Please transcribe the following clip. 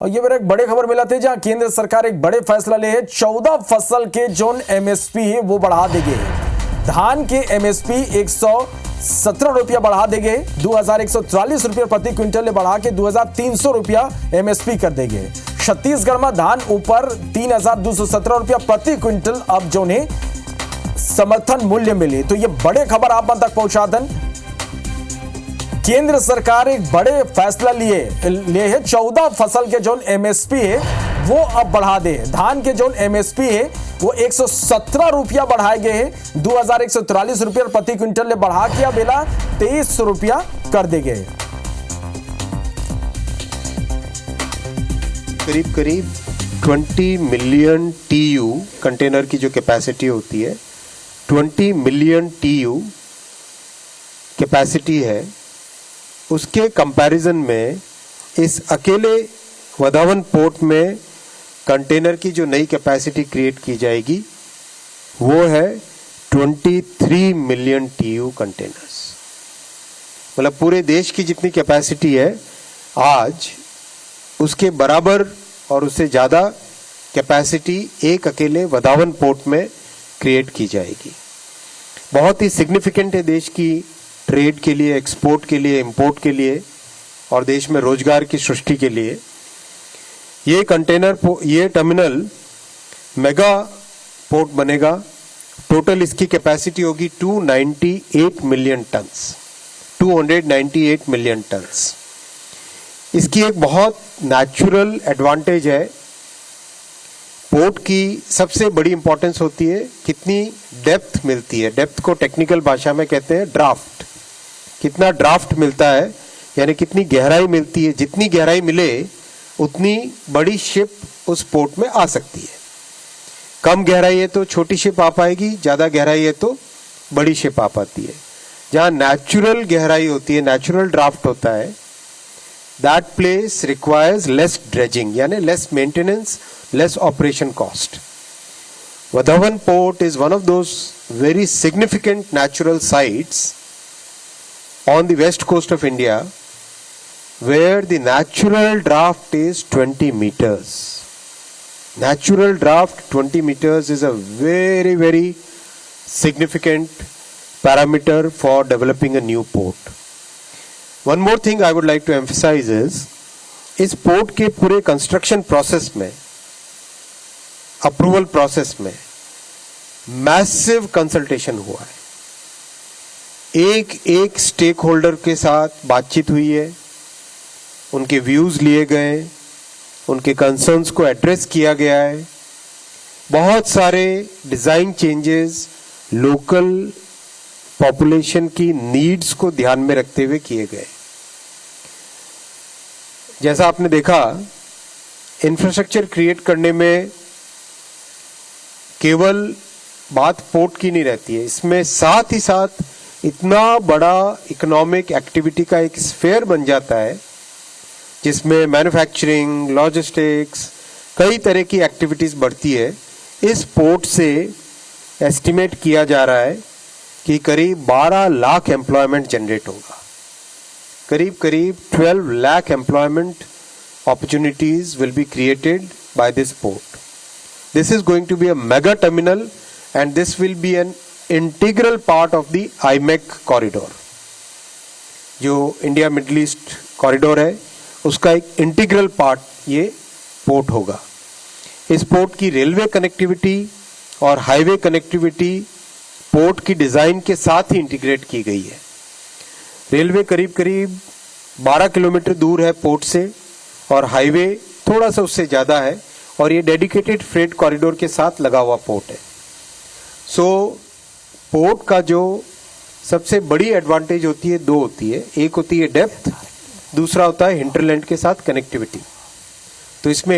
और ये मेरा एक बड़े खबर मिला थे जहां केंद्र सरकार एक बड़े फैसला ले है। 14 फसल के जोन एमएसपी है वो बढ़ा देंगे। धान के एमएसपी 117 रुपया बढ़ा देंगे। 2144 रुपया प्रति क्विंटल ने बढ़ा के 2300 रुपया एमएसपी कर देंगे। छत्तीसगढ़ में धान ऊपर 3217 रुपया प्रति क्विंटल अब जो ने समर्थन मूल्य मिले। तो ये बड़े खबर आप तक पहुंचा दें। केंद्र सरकार एक बड़े फैसला लिए है। 14 फसल के जो एमएसपी है वो अब बढ़ा दे। धान के जो एमएसपी है वो 117 रुपया बढ़ाए गए हैं। 2144 रुपया प्रति क्विंटल ने बढ़ा के अब 2300 रुपया कर दे गए। करीब करीब 20 मिलियन टीयू कंटेनर की जो कैपेसिटी होती है, 20 मिलियन टीयू कैपेसिटी है। उसके कंपैरिजन में इस अकेले वधावन पोर्ट में कंटेनर की जो नई कैपेसिटी क्रिएट की जाएगी वो है 23 मिलियन टीयू कंटेनर्स। मतलब पूरे देश की जितनी कैपेसिटी है आज, उसके बराबर और उससे ज़्यादा कैपेसिटी एक अकेले वधावन पोर्ट में क्रिएट की जाएगी। बहुत ही सिग्निफिकेंट है देश की ट्रेड के लिए, एक्सपोर्ट के लिए, इंपोर्ट के लिए और देश में रोजगार की सृष्टि के लिए। ये टर्मिनल मेगा पोर्ट बनेगा। टोटल इसकी कैपेसिटी होगी 298 मिलियन टन्स। 298 million turns. इसकी एक बहुत नेचुरल एडवांटेज है। पोर्ट की सबसे बड़ी इंपॉर्टेंस होती है कितनी डेप्थ मिलती है। डेप्थ को टेक्निकल भाषा में कहते हैं ड्राफ्ट। कितना ड्राफ्ट मिलता है, यानी कितनी गहराई मिलती है। जितनी गहराई मिले उतनी बड़ी शिप उस पोर्ट में आ सकती है। कम गहराई है तो छोटी शिप आ पाएगी, ज़्यादा गहराई है तो बड़ी शिप आ पाती है। जहाँ नेचुरल गहराई होती है, नेचुरल ड्राफ्ट होता है, that place requires less dredging, यानी less maintenance, less operation cost. Vadhavan port is one of those very significant natural sites on the west coast of India where the natural draft is 20 meters. Natural draft 20 meters is a very, very significant parameter for developing a new port. One more thing I would like to emphasize is इस port के पूरे construction process में, approval process में massive consultation हुआ है। एक stake holder के साथ बातचीत हुई है, उनके व्यूज लिए गए, उनके कंसर्न्स को एड्रेस किया गया है। बहुत सारे डिज़ाइन चेंजेस लोकल पॉपुलेशन की नीड्स को ध्यान में रखते हुए किए गए। जैसा आपने देखा, इंफ्रास्ट्रक्चर क्रिएट करने में केवल बात पोर्ट की नहीं रहती है, इसमें साथ ही साथ इतना बड़ा इकोनॉमिक एक्टिविटी का एक स्फेयर बन जाता है जिसमें मैन्युफैक्चरिंग, लॉजिस्टिक्स, कई तरह की एक्टिविटीज बढ़ती है। इस पोर्ट से एस्टिमेट किया जा रहा है कि करीब 12 लाख एम्प्लॉयमेंट जनरेट होगा। करीब 12 lakh employment opportunities will be created by this port. This is going to be a mega terminal and this will be an integral part of the IMEC corridor. जो इंडिया मिडिल ईस्ट कॉरिडोर है उसका एक integral part ये port होगा। इस port की railway connectivity और highway connectivity port की डिजाइन के साथ ही इंटीग्रेट की गई है। रेलवे करीब 12 किलोमीटर दूर है पोर्ट से और हाईवे थोड़ा सा उससे ज्यादा है और ये डेडिकेटेड फ्रेट कॉरिडोर के साथ लगा हुआ पोर्ट है। सो पोर्ट का जो सबसे बड़ी एडवांटेज होती है, दो होती है। एक होती है डेप्थ, दूसरा होता है हिंटरलैंड के साथ कनेक्टिविटी। तो इसमें